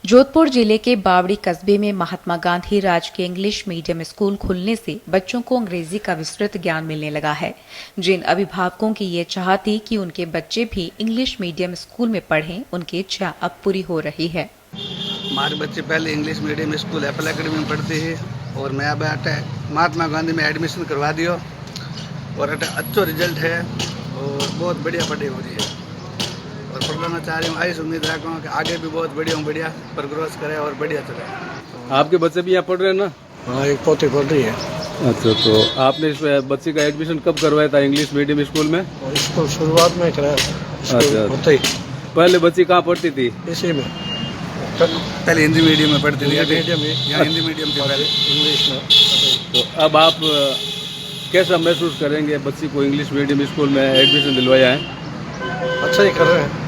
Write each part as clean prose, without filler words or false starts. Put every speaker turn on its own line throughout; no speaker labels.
जोधपुर जिले के बावड़ी कस्बे में महात्मा गांधी राजकीय इंग्लिश मीडियम स्कूल खुलने से बच्चों को अंग्रेजी का विस्तृत ज्ञान मिलने लगा है। जिन अभिभावकों की ये चाह थी कि उनके बच्चे भी इंग्लिश मीडियम स्कूल में पढ़ें, उनकी इच्छा अब पूरी हो रही है।
हमारे बच्चे पहले English medium school Apple academy में पढ़ते हैं और मैं अब महात्मा गांधी में एडमिशन करवा दियो और अच्छा रिजल्ट है और बहुत बढ़िया पढ़ाई हो रही है और पढ़ना चाह रही हूँ। ऐसी उम्मीद रखता हूँ कि आगे भी बहुत बढ़िया प्रोग्रेस करे और बढ़िया चले।
आपके बच्चे भी यहाँ पढ़ रहे हैं ना?
हाँ, एक पोती पढ़ रही है।
अच्छा, तो आपने इस बच्चे का एडमिशन कब करवाया था इंग्लिश मीडियम स्कूल में?
स्कूल शुरुआत में कराया।
अच्छा, पहले बच्ची कहाँ पढ़ती थी?
इसी में पहले हिंदी मीडियम में पढ़ती थी। हिंदी मीडियम थी पहले, इंग्लिश में।
तो अब आप कैसा महसूस करेंगे बच्ची को इंग्लिश मीडियम स्कूल में एडमिशन दिलवाया है?
अच्छा ही कर रहे हैं।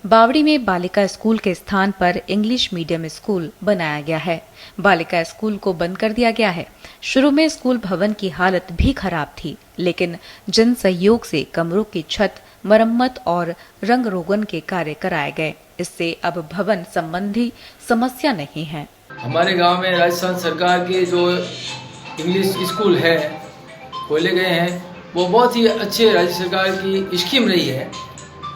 बावड़ी में बालिका स्कूल के स्थान पर इंग्लिश मीडियम स्कूल बनाया गया है। बालिका स्कूल को बंद कर दिया गया है। शुरू में स्कूल भवन की हालत भी खराब थी, लेकिन जन सहयोग से कमरों की छत, मरम्मत और रंग रोगन के कार्य कराए गए। इससे अब भवन संबंधी समस्या नहीं है।
हमारे गांव में राजस्थान सरकार के जो इंग्लिश स्कूल है खोले गए हैं, वो बहुत ही अच्छे राज्य सरकार की स्कीम रही है।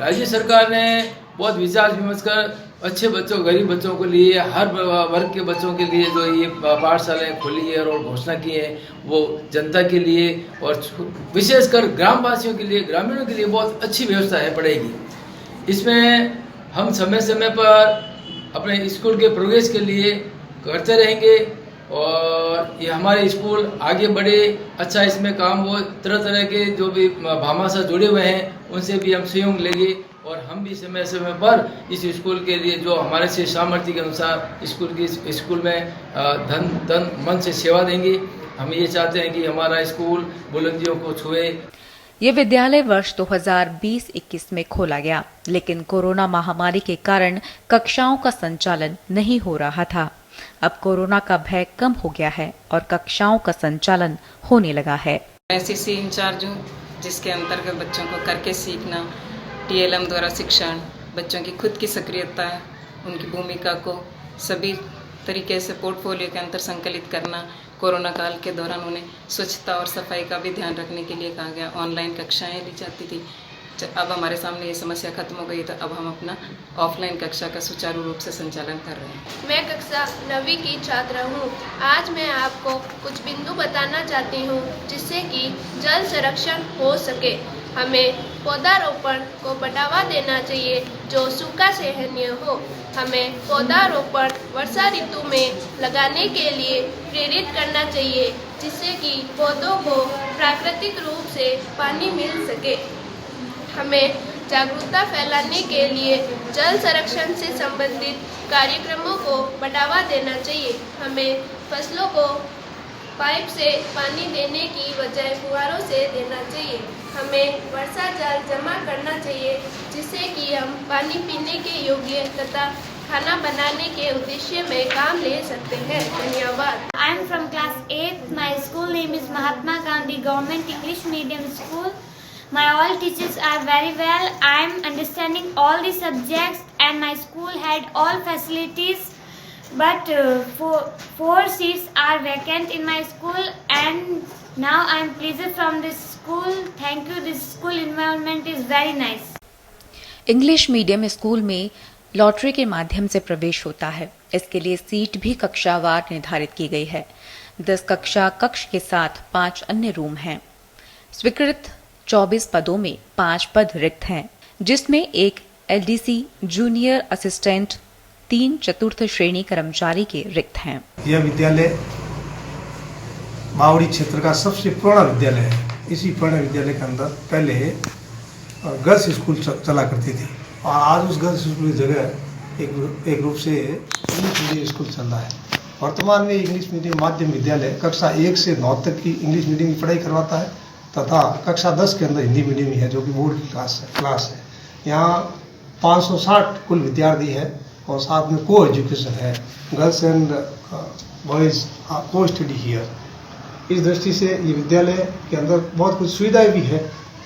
राज्य सरकार ने बहुत विचार विमर्श कर अच्छे बच्चों, गरीब बच्चों के लिए, हर वर्ग के बच्चों के लिए जो ये पाठशालाएं खोली है और घोषणा की है, वो जनता के लिए और विशेषकर ग्रामवासियों के लिए, ग्रामीणों के लिए बहुत अच्छी व्यवस्था है पढ़ाई की। इसमें हम समय समय पर अपने स्कूल के प्रोग्रेस के लिए करते रहेंगे और ये हमारे स्कूल आगे बढ़े, अच्छा इसमें काम हो। तरह तरह के जो भी भामा से जुड़े हुए हैं उनसे भी हम सहयोग लेंगे और हम भी समय समय पर इस स्कूल के लिए जो हमारे से सामर्थ्य के अनुसार स्कूल में धन मन से सेवा देंगे। हम ये चाहते हैं कि हमारा स्कूल बुलंदियों को छुए।
ये विद्यालय वर्ष 2020-21 में खोला गया, लेकिन कोरोना महामारी के कारण कक्षाओं का संचालन नहीं हो रहा था। अब कोरोना का भय कम हो गया है और कक्षाओं का संचालन होने लगा है।
मैं सीसी इंचार्ज हूँ, जिसके अंतर्गत बच्चों को करके सीखना, टीएलएम द्वारा शिक्षण, बच्चों की खुद की सक्रियता, उनकी भूमिका को सभी तरीके से पोर्टफोलियो के अंतर संकलित करना। कोरोना काल के दौरान उन्हें स्वच्छता और सफाई का भी ध्यान रखने के लिए कहा गया। ऑनलाइन कक्षाएं ली जाती थी। अब हमारे सामने ये समस्या खत्म हो गई, तो अब हम अपना ऑफलाइन कक्षा का सुचारू रूप से संचालन कर रहे हैं।
मैं कक्षा 9वीं की छात्रा हूँ। आज मैं आपको कुछ बिंदु बताना चाहती हूँ जिससे कि जल संरक्षण हो सके। हमें पौधारोपण को बढ़ावा देना चाहिए जो सूखा सहनीय हो। हमें पौधारोपण वर्षा ऋतु में लगाने के लिए प्रेरित करना चाहिए, जिससे कि पौधों को प्राकृतिक रूप से पानी मिल सके। हमें जागरूकता फैलाने के लिए जल संरक्षण से संबंधित कार्यक्रमों को बढ़ावा देना चाहिए। हमें फसलों को पाइप से पानी देने की बजाय फुहारों से देना चाहिए। हमें वर्षा जल जमा करना चाहिए, जिससे कि हम पानी पीने के योग्य तथा खाना बनाने के उद्देश्य में काम ले सकते हैं। धन्यवाद।
I am from class 8. My school name is Mahatma Gandhi Government English Medium School. My all teachers are very well. I am understanding all the subjects and my school had all facilities. But four seats are vacant in my school and now I am pleased from this school. Thank you. This school environment is very nice.
English medium school में lottery के माध्यम से प्रवेश होता है। इसके लिए seat भी कक्षावार निर्धारित की गई है। 10 कक्षा कक्ष के साथ 5 अन्य रूम हैं। स्वीकृत 24 पदों में 5 पद रिक्त हैं, जिसमें एक एलडीसी जूनियर असिस्टेंट, 3 चतुर्थ श्रेणी कर्मचारी के रिक्त हैं।
यह विद्यालय बावड़ी क्षेत्र का सबसे पुराना विद्यालय है। इसी पुराने विद्यालय के अंदर पहले गर्ल्स स्कूल चला करती थी और आज उस गर्ल्स स्कूल की जगह एक रूप से इंग्लिश मीडियम स्कूल चल रहा है। वर्तमान में इंग्लिश मीडियम माध्यम विद्यालय कक्षा 1 से 9 तक की इंग्लिश मीडियम की पढ़ाई करवाता है तथा कक्षा 10 के अंदर हिंदी मीडियम ही है, जो कि बोर्ड की क्लास है। यहाँ 560 कुल विद्यार्थी है और साथ में को एजुकेशन है। गर्ल्स एंड बॉयज को स्टडी हियर। इस दृष्टि से ये विद्यालय के अंदर बहुत कुछ सुविधाएं भी है।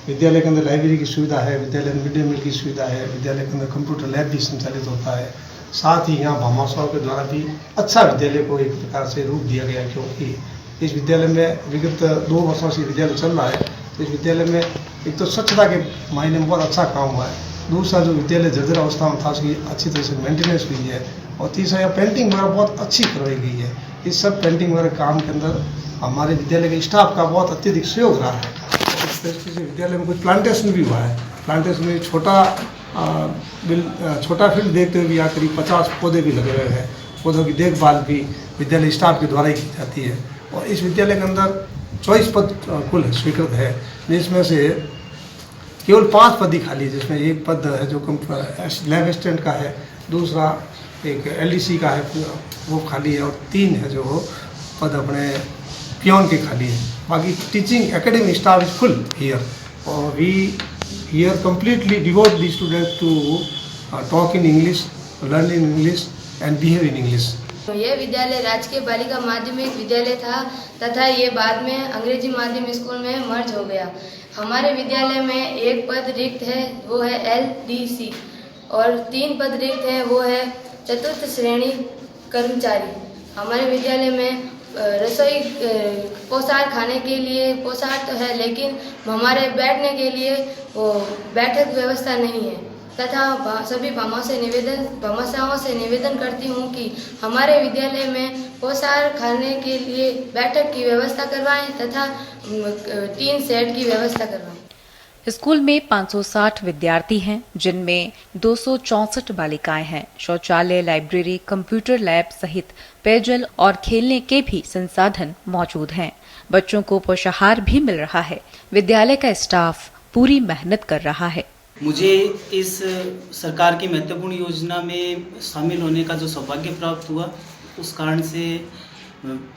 विद्यालय के अंदर लाइब्रेरी की सुविधा है, विद्यालय में मिड डे मील की सुविधा है, विद्यालय के अंदर कंप्यूटर लैब भी संचालित होता है साथ ही यहाँ भामाशाह के द्वारा भी अच्छा विद्यालय को एक प्रकार से रूप दिया गया, क्योंकि इस विद्यालय में विगत 2 वर्षों से विद्यालय चल रहा है। तो इस विद्यालय में एक तो स्वच्छता के मायने में बहुत अच्छा काम हुआ है, दूसरा जो विद्यालय जर्जर अवस्था में था उसकी अच्छी तरह से मेंटेनेंस हुई है, और तीसरा यहाँ पेंटिंग वगैरह बहुत अच्छी करवाई गई है। इस सब पेंटिंग वगैरह काम के अंदर हमारे विद्यालय के स्टाफ का बहुत अत्यधिक सहयोग रहा है। इस दृष्टि से विद्यालय में कुछ प्लांटेशन भी हुआ है। प्लांटेशन में छोटा फील्ड देखते हुए भी यहाँ करीब 50 पौधे भी लगे हुए हैं। पौधों की देखभाल भी विद्यालय स्टाफ के द्वारा ही की जाती है। और इस विद्यालय के अंदर 24 पद कुल स्वीकृत है, जिसमें से केवल 5 पद ही खाली है, जिसमें एक पद है जो लैब असिस्टेंट का है, दूसरा एक LDC का है वो खाली है, और 3 है जो पद अपने पियोन के खाली है। बाकी teaching academic staff is full here, और we here completely devote the students to talk in English, learn in English and behave in English.
यह विद्यालय राजकीय बालिका माध्यमिक विद्यालय था तथा ये बाद में अंग्रेजी माध्यम स्कूल में मर्ज हो गया। हमारे विद्यालय में एक पद रिक्त है, वो है LDC, और 3 पद रिक्त हैं, वो है चतुर्थ श्रेणी कर्मचारी। हमारे विद्यालय में रसोई पोशाक खाने के लिए पोशाक तो है, लेकिन हमारे बैठने के लिए वो बैठक व्यवस्था नहीं है। तथा सभी भामाशाहों से निवेदन करती हूँ कि हमारे विद्यालय में पोशाक खाने के लिए बैठक की व्यवस्था करवाएं तथा 3 सेट की व्यवस्था करवाएं।
स्कूल में 560 विद्यार्थी हैं, जिनमें 264 बालिकाएं हैं। शौचालय, लाइब्रेरी, कंप्यूटर लैब सहित पेयजल और खेलने के भी संसाधन मौजूद हैं। बच्चों को पोषाहार भी मिल रहा है। विद्यालय का स्टाफ पूरी मेहनत कर रहा है।
मुझे इस सरकार की महत्वपूर्ण योजना में शामिल होने का जो सौभाग्य प्राप्त हुआ, उस कारण से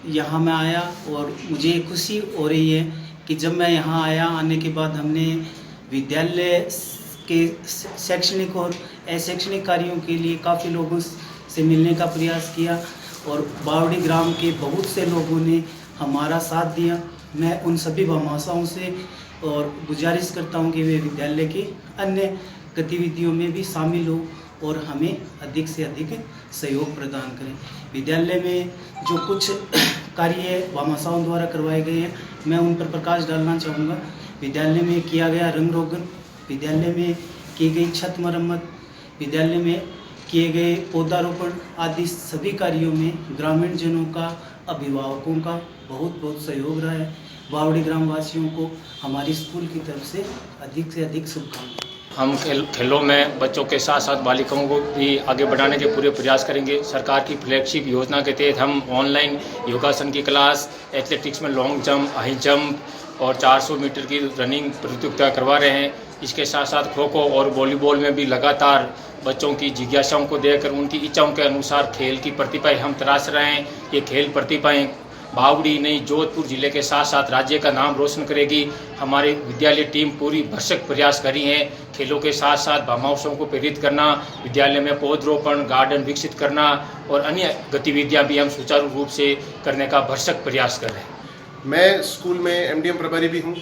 यहाँ मैं आया, और मुझे खुशी हो रही है कि जब मैं यहाँ आया, आने के बाद हमने विद्यालय के शैक्षणिक और अशैक्षणिक कार्यों के लिए काफ़ी लोगों से मिलने का प्रयास किया, और बावड़ी ग्राम के बहुत से लोगों ने हमारा साथ दिया। मैं उन सभी भामाशाहों से और गुजारिश करता हूं कि वे विद्यालय की अन्य गतिविधियों में भी शामिल हो और हमें अधिक से अधिक सहयोग प्रदान करें। विद्यालय में जो कुछ कार्य भामाशाहों द्वारा करवाए गए हैं, मैं उन पर प्रकाश डालना चाहूँगा। विद्यालय में किया गया रंग रोगन, विद्यालय में की गई छत मरम्मत, विद्यालय में किए गए पौधारोपण आदि सभी कार्यों में ग्रामीण जनों का, अभिभावकों का बहुत सहयोग रहा है। बावड़ी ग्राम वासियों को हमारी स्कूल की तरफ से अधिक शुभकामनाएं।
हम खेलों में बच्चों के साथ साथ बालिकाओं को भी आगे बढ़ाने के पूरे प्रयास करेंगे। सरकार की फ्लैगशिप योजना के तहत हम ऑनलाइन योगासन की क्लास, एथलेटिक्स में लॉन्ग जंप, हाई जंप और 400 मीटर की रनिंग प्रतियोगिता करवा रहे हैं। इसके साथ साथ खो खो और वॉलीबॉल में भी लगातार बच्चों की जिज्ञासाओं को देखकर उनकी इच्छाओं के अनुसार खेल की प्रतिभाएं हम तराश रहे हैं। ये खेल प्रतिभाएं बावड़ी नहीं जोधपुर जिले के साथ साथ राज्य का नाम रोशन करेगी। हमारी विद्यालय टीम पूरी भरसक प्रयास करी है। खेलों के साथ साथ भामाशाहों को प्रेरित करना, विद्यालय में पौधरोपण, गार्डन विकसित करना और अन्य गतिविधियां भी हम सुचारू रूप से करने का भरसक प्रयास कर रहे हैं।
मैं स्कूल में MDM प्रभारी भी हूँ।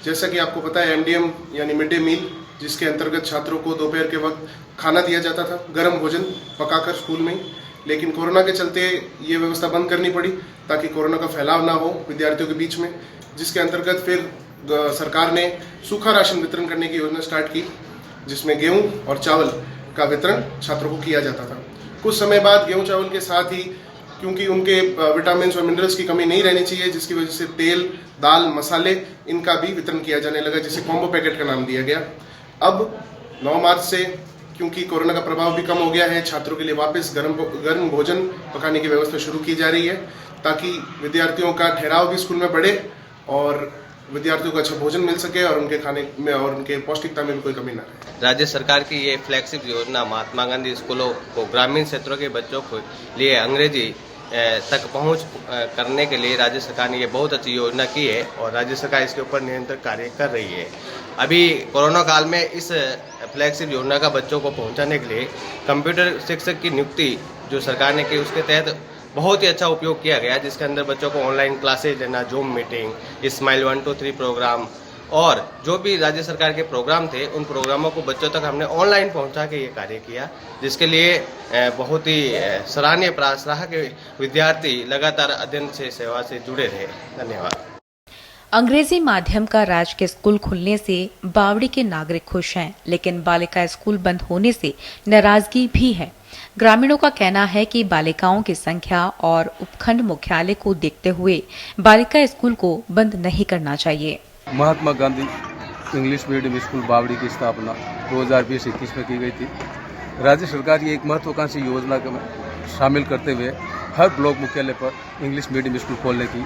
जैसा कि आपको पता है, MDM यानी मिड डे मील, जिसके अंतर्गत छात्रों को दोपहर के वक्त खाना दिया जाता था, गर्म भोजन पकाकर स्कूल में। लेकिन कोरोना के चलते ये व्यवस्था बंद करनी पड़ी ताकि कोरोना का फैलाव ना हो विद्यार्थियों के बीच में, जिसके अंतर्गत फिर सरकार ने सूखा राशन वितरण करने की योजना स्टार्ट की, जिसमें गेहूं और चावल का वितरण छात्रों को किया जाता था। कुछ समय बाद गेहूं चावल के साथ ही, क्योंकि उनके विटामिन और मिनरल्स की कमी नहीं रहनी चाहिए, जिसकी वजह से तेल, दाल, मसाले इनका भी वितरण किया जाने लगा, जिसे कॉम्बो पैकेट का नाम दिया गया। अब 9 मार्च से, क्योंकि कोरोना का प्रभाव भी कम हो गया है, छात्रों के लिए वापस गर्म भोजन पकाने की व्यवस्था शुरू की जा रही है, ताकि विद्यार्थियों का ठहराव भी स्कूल में बढ़े और विद्यार्थियों को अच्छा भोजन मिल सके और उनके खाने में और उनके पौष्टिकता में भी कोई कमी न रहे।
राज्य सरकार की ये फ्लैगशिप योजना महात्मा गांधी स्कूलों को ग्रामीण क्षेत्रों के बच्चों को लिए अंग्रेजी तक पहुंच करने के लिए राज्य सरकार ने ये बहुत अच्छी योजना की है और राज्य सरकार इसके ऊपर निरंतर कार्य कर रही है। अभी कोरोना काल में इस फ्लैगशिप योजना का बच्चों को पहुंचाने के लिए कंप्यूटर शिक्षक की नियुक्ति जो सरकार ने की, उसके तहत बहुत ही अच्छा उपयोग किया गया, जिसके अंदर बच्चों को ऑनलाइन क्लासेज लेना, जूम मीटिंग, स्माइल 1 2 3 प्रोग्राम और जो भी राज्य सरकार के प्रोग्राम थे उन प्रोग्रामों को बच्चों तक हमने ऑनलाइन पहुंचा के ये कार्य किया, जिसके लिए बहुत ही सराहनीय प्रयास रहा कि विद्यार्थी लगातार अध्ययन से सेवा से जुड़े रहे। धन्यवाद।
अंग्रेजी माध्यम का राजकीय स्कूल खुलने से बावड़ी के नागरिक खुश हैं, लेकिन बालिका स्कूल बंद होने से नाराजगी भी है। ग्रामीणों का कहना है कि बालिकाओं की संख्या और उपखंड मुख्यालय को देखते हुए बालिका स्कूल को बंद नहीं करना चाहिए।
Mahatma Gandhi English medium school बावड़ी की स्थापना 2020-21 में की गई थी। राज्य सरकार की एक महत्वाकांक्षी योजना में शामिल करते हुए हर ब्लॉक मुख्यालय पर इंग्लिश मीडियम स्कूल खोलने की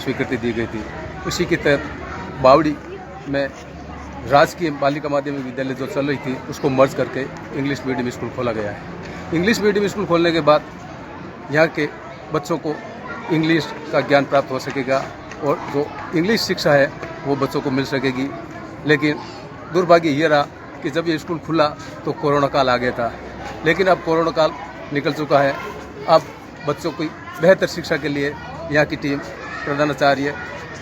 स्वीकृति दी गई थी। उसी के तहत बावड़ी में राजकीय बालिका माध्यमिक विद्यालय जो चल रही थी उसको मर्ज करके इंग्लिश मीडियम स्कूल खोला गया है। इंग्लिश मीडियम स्कूल खोलने के बाद यहाँ के बच्चों को इंग्लिश का ज्ञान प्राप्त हो सकेगा और जो इंग्लिश शिक्षा है वो बच्चों को मिल सकेगी। लेकिन दुर्भाग्य ये रहा कि जब ये स्कूल खुला तो कोरोना काल आ गया था, लेकिन अब कोरोना काल निकल चुका है। अब बच्चों की बेहतर शिक्षा के लिए यहाँ की टीम प्रधानाचार्य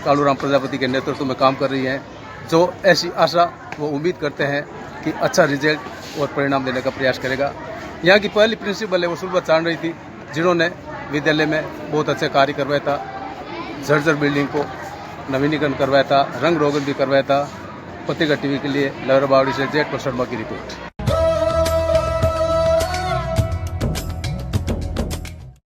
कालूराम प्रजापति के नेतृत्व में काम कर रही है, जो ऐसी आशा वो उम्मीद करते हैं कि अच्छा रिजल्ट और परिणाम देने का प्रयास करेगा। यहाँ की पहली प्रिंसिपल है वो सुलभा चांद रही थी, जिन्होंने विद्यालय में बहुत अच्छे कार्य करवाया था। जर्जर बिल्डिंग को नवीनीकरण करवाया था, रंग रोगन भी करवाया था। पत्रिका टीवी के लिए लहरा बावड़ी से जेट शर्मा की रिपोर्ट।